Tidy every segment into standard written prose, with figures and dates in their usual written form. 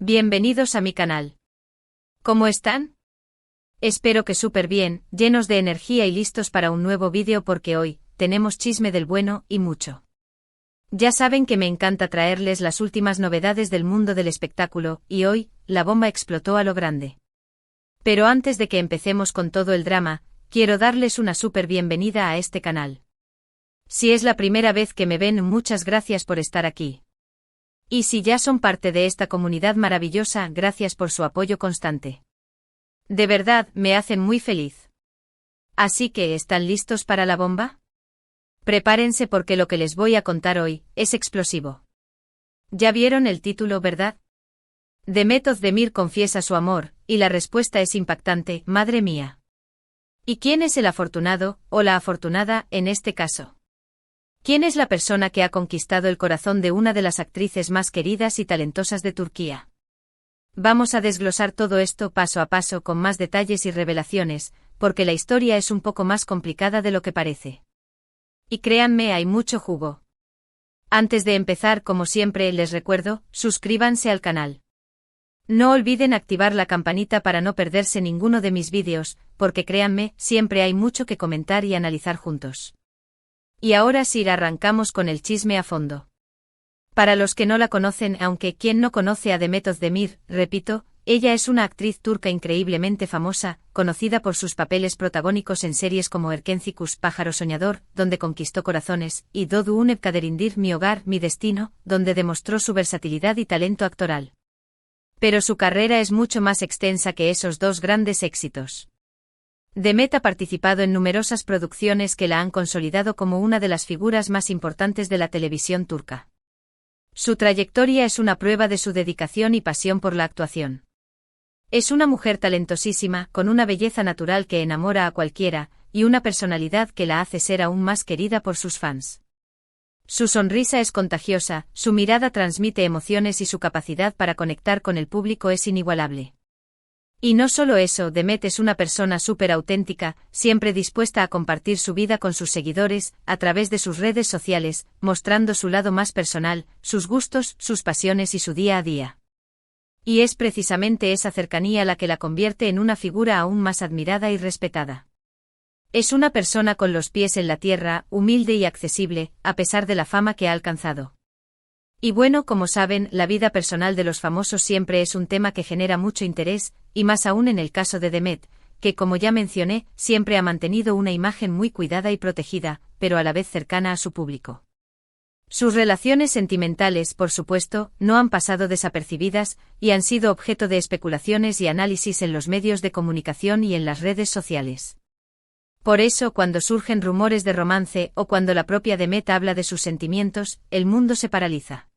Bienvenidos a mi canal. ¿Cómo están? Espero que súper bien, llenos de energía y listos para un nuevo vídeo porque hoy tenemos chisme del bueno y mucho. Ya saben que me encanta traerles las últimas novedades del mundo del espectáculo y hoy la bomba explotó a lo grande. Pero antes de que empecemos con todo el drama, quiero darles una súper bienvenida a este canal. Si es la primera vez que me ven, muchas gracias por estar aquí. Y si ya son parte de esta comunidad maravillosa, gracias por su apoyo constante. De verdad, me hacen muy feliz. Así que, ¿están listos para la bomba? Prepárense porque lo que les voy a contar hoy es explosivo. Ya vieron el título, ¿verdad? Demet Özdemir confiesa su amor, y la respuesta es impactante, madre mía. ¿Y quién es el afortunado, o la afortunada, en este caso? ¿Quién es la persona que ha conquistado el corazón de una de las actrices más queridas y talentosas de Turquía? Vamos a desglosar todo esto paso a paso con más detalles y revelaciones, porque la historia es un poco más complicada de lo que parece. Y créanme, hay mucho jugo. Antes de empezar, como siempre, les recuerdo, suscríbanse al canal. No olviden activar la campanita para no perderse ninguno de mis vídeos, porque créanme, siempre hay mucho que comentar y analizar juntos. Y ahora sí arrancamos con el chisme a fondo. Para los que no la conocen, aunque ¿quién no conoce a Demet Özdemir? Repito, ella es una actriz turca increíblemente famosa, conocida por sus papeles protagónicos en series como Erkencikus, Pájaro Soñador, donde conquistó corazones, y Doğu Une Kaderindir, Mi Hogar, Mi Destino, donde demostró su versatilidad y talento actoral. Pero su carrera es mucho más extensa que esos dos grandes éxitos. Demet ha participado en numerosas producciones que la han consolidado como una de las figuras más importantes de la televisión turca. Su trayectoria es una prueba de su dedicación y pasión por la actuación. Es una mujer talentosísima, con una belleza natural que enamora a cualquiera, y una personalidad que la hace ser aún más querida por sus fans. Su sonrisa es contagiosa, su mirada transmite emociones y su capacidad para conectar con el público es inigualable. Y no solo eso, Demet es una persona súper auténtica, siempre dispuesta a compartir su vida con sus seguidores, a través de sus redes sociales, mostrando su lado más personal, sus gustos, sus pasiones y su día a día. Y es precisamente esa cercanía la que la convierte en una figura aún más admirada y respetada. Es una persona con los pies en la tierra, humilde y accesible, a pesar de la fama que ha alcanzado. Y bueno, como saben, la vida personal de los famosos siempre es un tema que genera mucho interés, y más aún en el caso de Demet, que como ya mencioné, siempre ha mantenido una imagen muy cuidada y protegida, pero a la vez cercana a su público. Sus relaciones sentimentales, por supuesto, no han pasado desapercibidas, y han sido objeto de especulaciones y análisis en los medios de comunicación y en las redes sociales. Por eso, cuando surgen rumores de romance o cuando la propia Demet habla de sus sentimientos, el mundo se paraliza.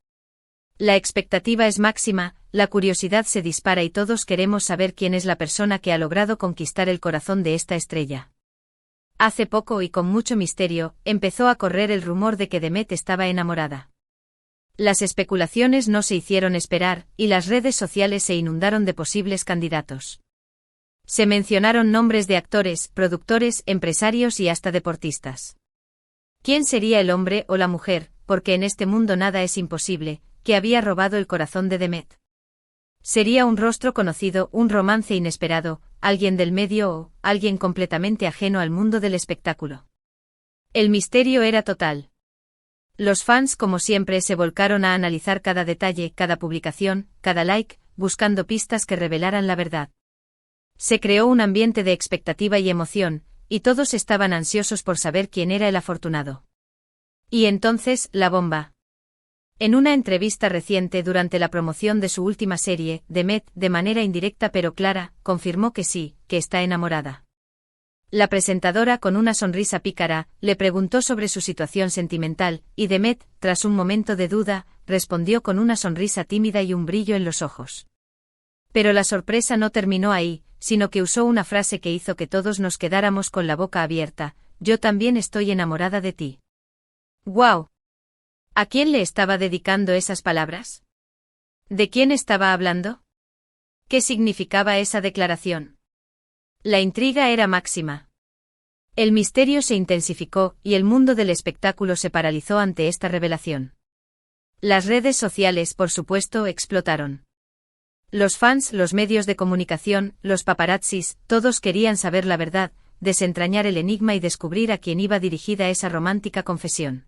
La expectativa es máxima, la curiosidad se dispara y todos queremos saber quién es la persona que ha logrado conquistar el corazón de esta estrella. Hace poco y con mucho misterio, empezó a correr el rumor de que Demet estaba enamorada. Las especulaciones no se hicieron esperar, y las redes sociales se inundaron de posibles candidatos. Se mencionaron nombres de actores, productores, empresarios y hasta deportistas. ¿Quién sería el hombre o la mujer, porque en este mundo nada es imposible, que había robado el corazón de Demet? ¿Sería un rostro conocido, un romance inesperado, alguien del medio o alguien completamente ajeno al mundo del espectáculo? El misterio era total. Los fans, como siempre, se volcaron a analizar cada detalle, cada publicación, cada like, buscando pistas que revelaran la verdad. Se creó un ambiente de expectativa y emoción, y todos estaban ansiosos por saber quién era el afortunado. Y entonces, la bomba. En una entrevista reciente durante la promoción de su última serie, Demet, de manera indirecta pero clara, confirmó que sí, que está enamorada. La presentadora, con una sonrisa pícara, le preguntó sobre su situación sentimental, y Demet, tras un momento de duda, respondió con una sonrisa tímida y un brillo en los ojos. Pero la sorpresa no terminó ahí, sino que usó una frase que hizo que todos nos quedáramos con la boca abierta: yo también estoy enamorada de ti. ¡Guau! ¿A quién le estaba dedicando esas palabras? ¿De quién estaba hablando? ¿Qué significaba esa declaración? La intriga era máxima. El misterio se intensificó, y el mundo del espectáculo se paralizó ante esta revelación. Las redes sociales, por supuesto, explotaron. Los fans, los medios de comunicación, los paparazzis, todos querían saber la verdad, desentrañar el enigma y descubrir a quién iba dirigida esa romántica confesión.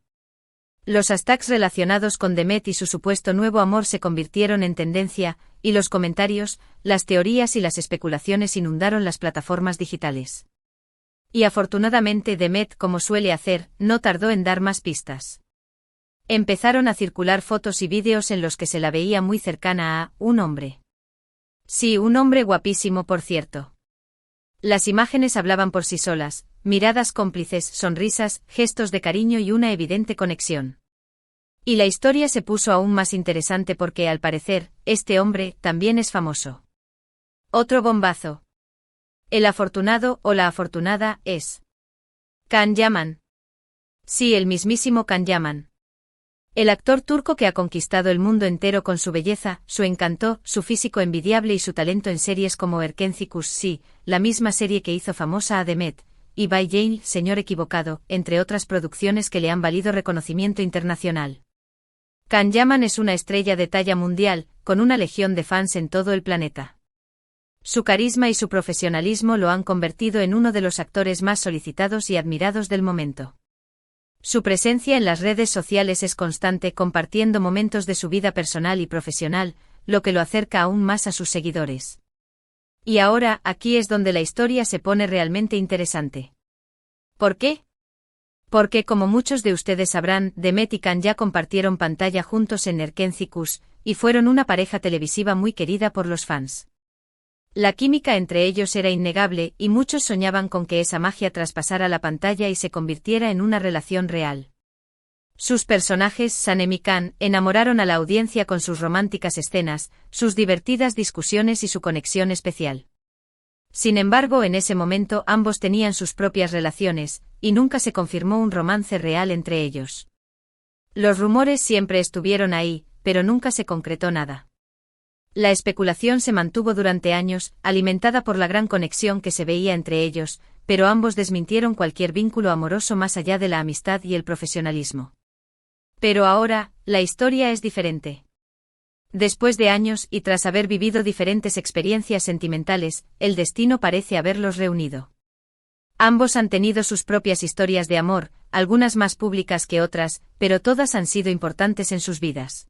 Los hashtags relacionados con Demet y su supuesto nuevo amor se convirtieron en tendencia, y los comentarios, las teorías y las especulaciones inundaron las plataformas digitales. Y afortunadamente Demet, como suele hacer, no tardó en dar más pistas. Empezaron a circular fotos y vídeos en los que se la veía muy cercana a un hombre. Sí, un hombre guapísimo, por cierto. Las imágenes hablaban por sí solas, miradas cómplices, sonrisas, gestos de cariño y una evidente conexión. Y la historia se puso aún más interesante porque, al parecer, este hombre también es famoso. Otro bombazo. El afortunado o la afortunada es Can Yaman. Sí, el mismísimo Can Yaman. El actor turco que ha conquistado el mundo entero con su belleza, su encanto, su físico envidiable y su talento en series como Erkencikus, sí, la misma serie que hizo famosa a Demet, y Bay Jane, Señor Equivocado, entre otras producciones que le han valido reconocimiento internacional. Can Yaman es una estrella de talla mundial, con una legión de fans en todo el planeta. Su carisma y su profesionalismo lo han convertido en uno de los actores más solicitados y admirados del momento. Su presencia en las redes sociales es constante, compartiendo momentos de su vida personal y profesional, lo que lo acerca aún más a sus seguidores. Y ahora, aquí es donde la historia se pone realmente interesante. ¿Por qué? Porque, como muchos de ustedes sabrán, Demet y Can ya compartieron pantalla juntos en Erkencikus, y fueron una pareja televisiva muy querida por los fans. La química entre ellos era innegable, y muchos soñaban con que esa magia traspasara la pantalla y se convirtiera en una relación real. Sus personajes, Sanem y Can, enamoraron a la audiencia con sus románticas escenas, sus divertidas discusiones y su conexión especial. Sin embargo, en ese momento ambos tenían sus propias relaciones, y nunca se confirmó un romance real entre ellos. Los rumores siempre estuvieron ahí, pero nunca se concretó nada. La especulación se mantuvo durante años, alimentada por la gran conexión que se veía entre ellos, pero ambos desmintieron cualquier vínculo amoroso más allá de la amistad y el profesionalismo. Pero ahora, la historia es diferente. Después de años y tras haber vivido diferentes experiencias sentimentales, el destino parece haberlos reunido. Ambos han tenido sus propias historias de amor, algunas más públicas que otras, pero todas han sido importantes en sus vidas.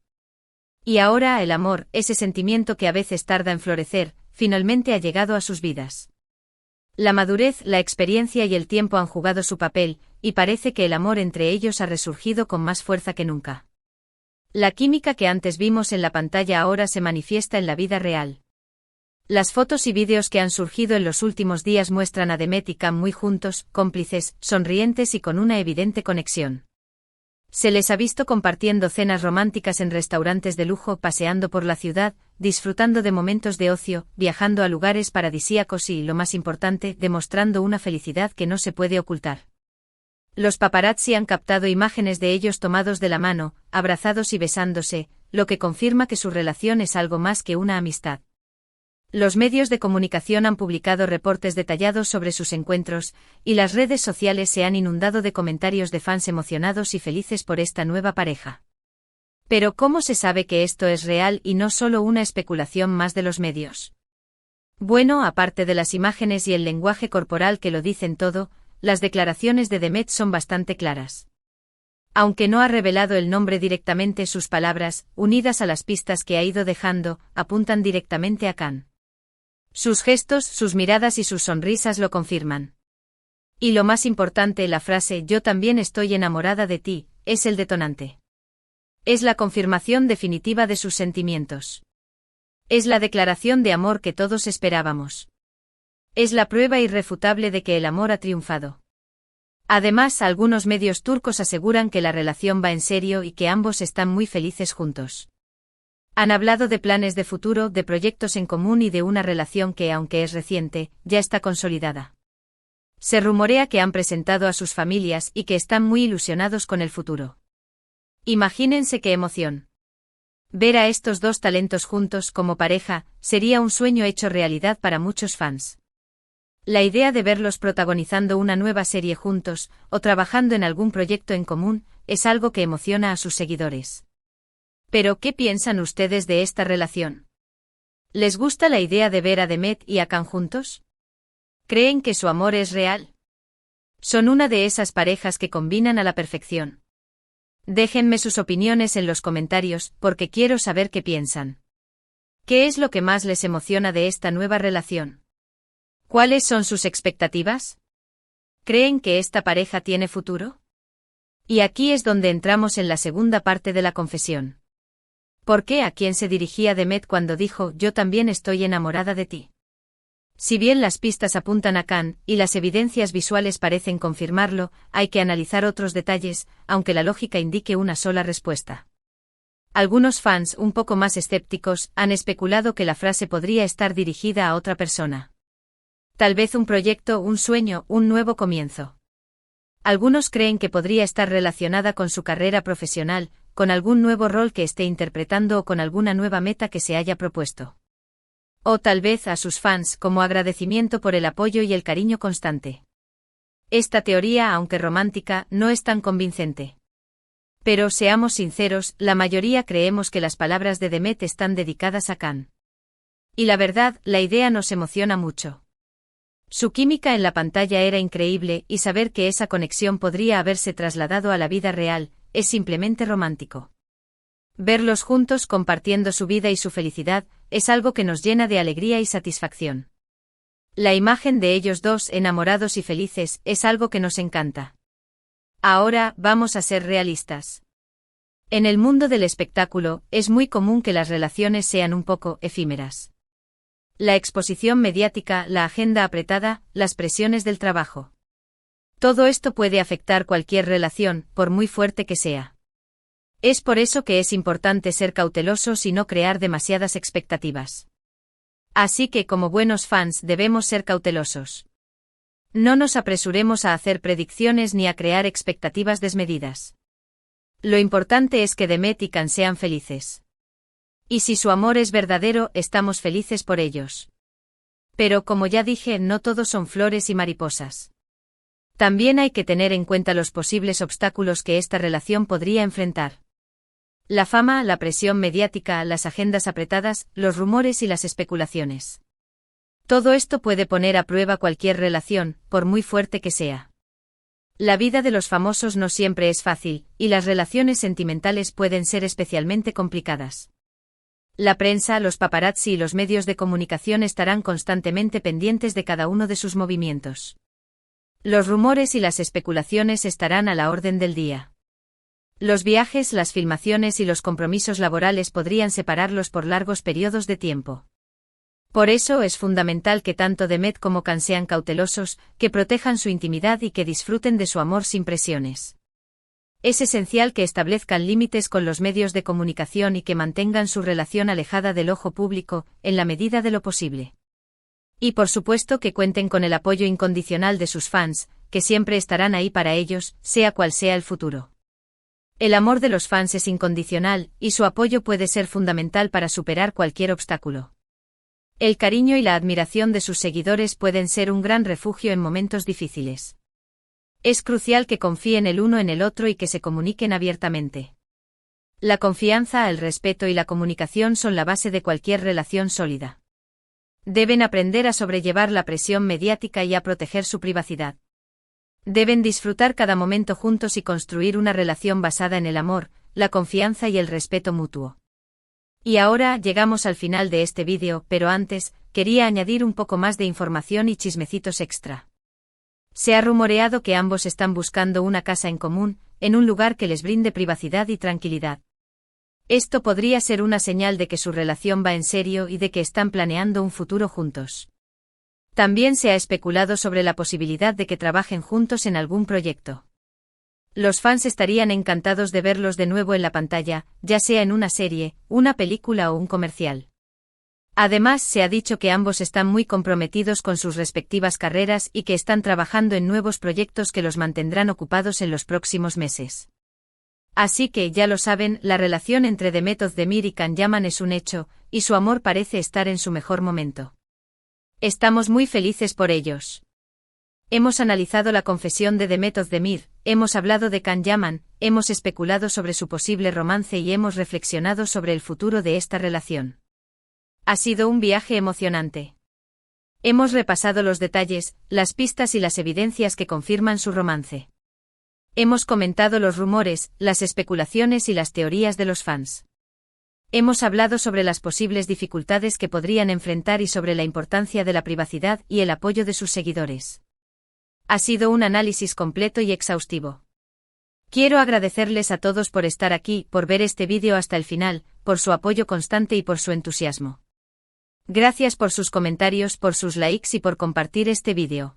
Y ahora el amor, ese sentimiento que a veces tarda en florecer, finalmente ha llegado a sus vidas. La madurez, la experiencia y el tiempo han jugado su papel, y parece que el amor entre ellos ha resurgido con más fuerza que nunca. La química que antes vimos en la pantalla ahora se manifiesta en la vida real. Las fotos y vídeos que han surgido en los últimos días muestran a Demet y Can muy juntos, cómplices, sonrientes y con una evidente conexión. Se les ha visto compartiendo cenas románticas en restaurantes de lujo, paseando por la ciudad, disfrutando de momentos de ocio, viajando a lugares paradisíacos y, lo más importante, demostrando una felicidad que no se puede ocultar. Los paparazzi han captado imágenes de ellos tomados de la mano, abrazados y besándose, lo que confirma que su relación es algo más que una amistad. Los medios de comunicación han publicado reportes detallados sobre sus encuentros, y las redes sociales se han inundado de comentarios de fans emocionados y felices por esta nueva pareja. Pero ¿cómo se sabe que esto es real y no solo una especulación más de los medios? Bueno, aparte de las imágenes y el lenguaje corporal que lo dicen todo, las declaraciones de Demet son bastante claras. Aunque no ha revelado el nombre directamente, sus palabras, unidas a las pistas que ha ido dejando, apuntan directamente a Can. Sus gestos, sus miradas y sus sonrisas lo confirman. Y lo más importante, la frase «Yo también estoy enamorada de ti», es el detonante. Es la confirmación definitiva de sus sentimientos. Es la declaración de amor que todos esperábamos. Es la prueba irrefutable de que el amor ha triunfado. Además, algunos medios turcos aseguran que la relación va en serio y que ambos están muy felices juntos. Han hablado de planes de futuro, de proyectos en común y de una relación que, aunque es reciente, ya está consolidada. Se rumorea que han presentado a sus familias y que están muy ilusionados con el futuro. Imagínense qué emoción. Ver a estos dos talentos juntos como pareja sería un sueño hecho realidad para muchos fans. La idea de verlos protagonizando una nueva serie juntos, o trabajando en algún proyecto en común, es algo que emociona a sus seguidores. Pero, ¿qué piensan ustedes de esta relación? ¿Les gusta la idea de ver a Demet y a Can juntos? ¿Creen que su amor es real? Son una de esas parejas que combinan a la perfección. Déjenme sus opiniones en los comentarios, porque quiero saber qué piensan. ¿Qué es lo que más les emociona de esta nueva relación? ¿Cuáles son sus expectativas? ¿Creen que esta pareja tiene futuro? Y aquí es donde entramos en la segunda parte de la confesión. ¿Por qué a quién se dirigía Demet cuando dijo «Yo también estoy enamorada de ti»? Si bien las pistas apuntan a Can, y las evidencias visuales parecen confirmarlo, hay que analizar otros detalles, aunque la lógica indique una sola respuesta. Algunos fans un poco más escépticos han especulado que la frase podría estar dirigida a otra persona. Tal vez un proyecto, un sueño, un nuevo comienzo. Algunos creen que podría estar relacionada con su carrera profesional, con algún nuevo rol que esté interpretando o con alguna nueva meta que se haya propuesto. O tal vez a sus fans como agradecimiento por el apoyo y el cariño constante. Esta teoría, aunque romántica, no es tan convincente. Pero seamos sinceros, la mayoría creemos que las palabras de Demet están dedicadas a Can. Y la verdad, la idea nos emociona mucho. Su química en la pantalla era increíble y saber que esa conexión podría haberse trasladado a la vida real, es simplemente romántico. Verlos juntos compartiendo su vida y su felicidad, es algo que nos llena de alegría y satisfacción. La imagen de ellos dos enamorados y felices es algo que nos encanta. Ahora, vamos a ser realistas. En el mundo del espectáculo, es muy común que las relaciones sean un poco efímeras. La exposición mediática, la agenda apretada, las presiones del trabajo. Todo esto puede afectar cualquier relación, por muy fuerte que sea. Es por eso que es importante ser cautelosos y no crear demasiadas expectativas. Así que como buenos fans debemos ser cautelosos. No nos apresuremos a hacer predicciones ni a crear expectativas desmedidas. Lo importante es que Demet y Can sean felices. Y si su amor es verdadero, estamos felices por ellos. Pero como ya dije, no todos son flores y mariposas. También hay que tener en cuenta los posibles obstáculos que esta relación podría enfrentar. La fama, la presión mediática, las agendas apretadas, los rumores y las especulaciones. Todo esto puede poner a prueba cualquier relación, por muy fuerte que sea. La vida de los famosos no siempre es fácil, y las relaciones sentimentales pueden ser especialmente complicadas. La prensa, los paparazzi y los medios de comunicación estarán constantemente pendientes de cada uno de sus movimientos. Los rumores y las especulaciones estarán a la orden del día. Los viajes, las filmaciones y los compromisos laborales podrían separarlos por largos periodos de tiempo. Por eso es fundamental que tanto Demet como Can sean cautelosos, que protejan su intimidad y que disfruten de su amor sin presiones. Es esencial que establezcan límites con los medios de comunicación y que mantengan su relación alejada del ojo público, en la medida de lo posible. Y por supuesto que cuenten con el apoyo incondicional de sus fans, que siempre estarán ahí para ellos, sea cual sea el futuro. El amor de los fans es incondicional, y su apoyo puede ser fundamental para superar cualquier obstáculo. El cariño y la admiración de sus seguidores pueden ser un gran refugio en momentos difíciles. Es crucial que confíen el uno en el otro y que se comuniquen abiertamente. La confianza, el respeto y la comunicación son la base de cualquier relación sólida. Deben aprender a sobrellevar la presión mediática y a proteger su privacidad. Deben disfrutar cada momento juntos y construir una relación basada en el amor, la confianza y el respeto mutuo. Y ahora llegamos al final de este vídeo, pero antes, quería añadir un poco más de información y chismecitos extra. Se ha rumoreado que ambos están buscando una casa en común, en un lugar que les brinde privacidad y tranquilidad. Esto podría ser una señal de que su relación va en serio y de que están planeando un futuro juntos. También se ha especulado sobre la posibilidad de que trabajen juntos en algún proyecto. Los fans estarían encantados de verlos de nuevo en la pantalla, ya sea en una serie, una película o un comercial. Además, se ha dicho que ambos están muy comprometidos con sus respectivas carreras y que están trabajando en nuevos proyectos que los mantendrán ocupados en los próximos meses. Así que, ya lo saben, la relación entre Demet Özdemir y Can Yaman es un hecho, y su amor parece estar en su mejor momento. Estamos muy felices por ellos. Hemos analizado la confesión de Demet Özdemir, hemos hablado de Can Yaman, hemos especulado sobre su posible romance y hemos reflexionado sobre el futuro de esta relación. Ha sido un viaje emocionante. Hemos repasado los detalles, las pistas y las evidencias que confirman su romance. Hemos comentado los rumores, las especulaciones y las teorías de los fans. Hemos hablado sobre las posibles dificultades que podrían enfrentar y sobre la importancia de la privacidad y el apoyo de sus seguidores. Ha sido un análisis completo y exhaustivo. Quiero agradecerles a todos por estar aquí, por ver este vídeo hasta el final, por su apoyo constante y por su entusiasmo. Gracias por sus comentarios, por sus likes y por compartir este vídeo.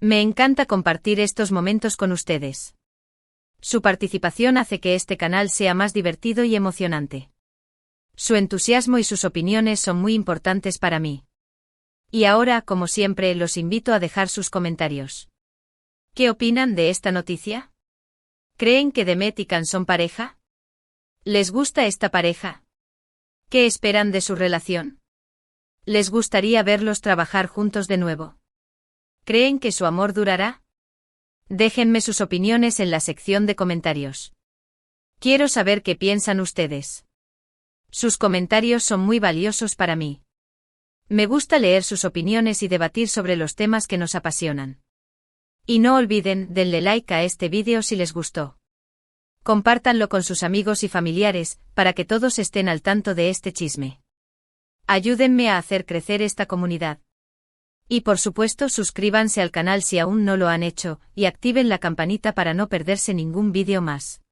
Me encanta compartir estos momentos con ustedes. Su participación hace que este canal sea más divertido y emocionante. Su entusiasmo y sus opiniones son muy importantes para mí. Y ahora, como siempre, los invito a dejar sus comentarios. ¿Qué opinan de esta noticia? ¿Creen que Demet y Can son pareja? ¿Les gusta esta pareja? ¿Qué esperan de su relación? ¿Les gustaría verlos trabajar juntos de nuevo? ¿Creen que su amor durará? Déjenme sus opiniones en la sección de comentarios. Quiero saber qué piensan ustedes. Sus comentarios son muy valiosos para mí. Me gusta leer sus opiniones y debatir sobre los temas que nos apasionan. Y no olviden, denle like a este vídeo si les gustó. Compártanlo con sus amigos y familiares, para que todos estén al tanto de este chisme. Ayúdenme a hacer crecer esta comunidad. Y por supuesto suscríbanse al canal si aún no lo han hecho, y activen la campanita para no perderse ningún vídeo más.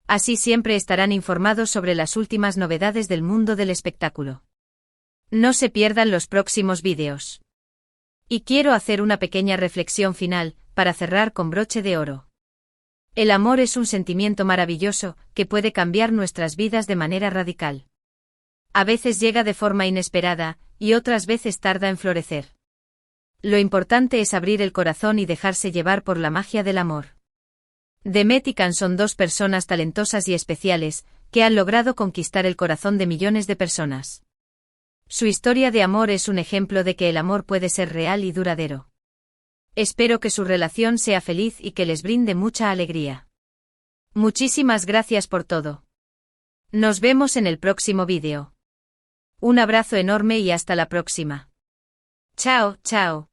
Así siempre estarán informados sobre las últimas novedades del mundo del espectáculo. No se pierdan los próximos vídeos. Y quiero hacer una pequeña reflexión final, para cerrar con broche de oro. El amor es un sentimiento maravilloso, que puede cambiar nuestras vidas de manera radical. A veces llega de forma inesperada, y otras veces tarda en florecer. Lo importante es abrir el corazón y dejarse llevar por la magia del amor. Demet y Can son dos personas talentosas y especiales, que han logrado conquistar el corazón de millones de personas. Su historia de amor es un ejemplo de que el amor puede ser real y duradero. Espero que su relación sea feliz y que les brinde mucha alegría. Muchísimas gracias por todo. Nos vemos en el próximo vídeo. Un abrazo enorme y hasta la próxima. Chao, chao.